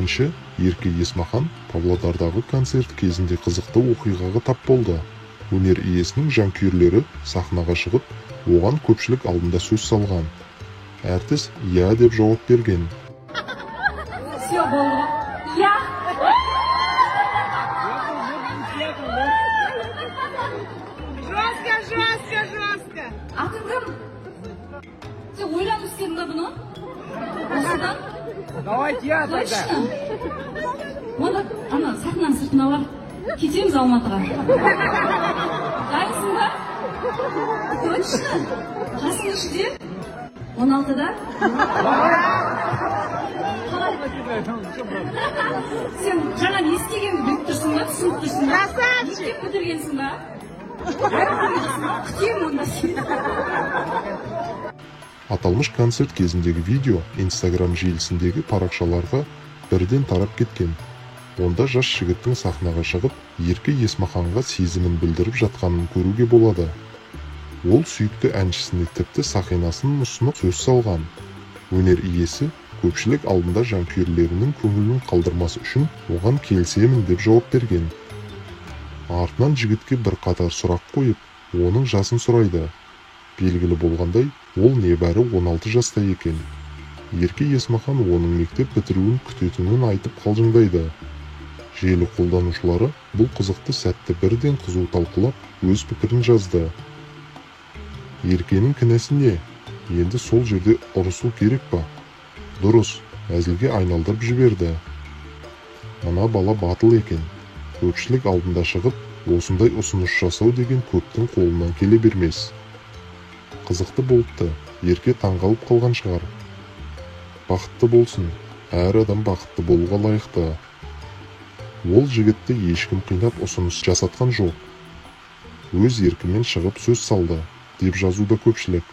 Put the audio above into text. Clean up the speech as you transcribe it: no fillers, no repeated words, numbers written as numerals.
әнші Ерке Есмахан Павлодардағы концерт кезінде қызықты оқиғаға тап болды. Өнер иесінің жанкүйерлері сахнаға шығып, оған көпшілік алдында сөз салған. Әртіс «Я» деп жауап берген. Все болды. Я. Жестко. Атың кім? Сен ойланып істедің ба бұны? Осыдан? Давайте я тогда. Точно? Онда ана сахнаның сыртына бар. Кетеміз Алматыға. Дайынсың ба? Точно? Жасың нешеде? 16-да? Сен жаңа не істегенді біліп тұрсың ба? Түсініп тұрсың ба? Мектеп бітіргенсің ба? Күтемін онда сені. Аталмыш концерт кезіндегі видео Instagram желісіндегі парақшаларға бірден тарап кеткен. Онда жас жігіттің сахнаға шығып, Ерке Есмаханға сезімін білдіріп жатқанын көруге болады. Ол сүйікті әншісіне тіпті сақинасын ұсынып сөз салған. Өнер иесі көпшілік алдында жанкүйерлерінің көңілін қалдырмас үшін оған келісемін деп жауап берген. Артынан жігітке бір қатар сұрақ қойып, оның жасын сұрайды. Белгілі болғандай, ол небәрі 16 жаста екен. Ерке Есмахан оның мектеп бітіруін күтетінін айтып қалжыңдайды. Желі қолданушылары бұл қызықты сәтті бірден қызу талқылап, өз пікірін жазды. Еркенің кінәсі не? Енді сол жерде ұрысу керек па? Дұрыс, әзілге айналдырып жіберді. Мына бала батыл екен. Көпшілік алдында шығып, осындай ұсыныс жасау деген көптің қолынан келе бермес. Қызықты болыпты, Ерке таңғалып қалған шығар. Бақытты болсын, әр адам бақытты болуға лайықты. Ол жігітті ешкім қинап ұсыныс жасатқан жоқ. Өз еркімен шығып сөз салды, деп жазуда көпшілік.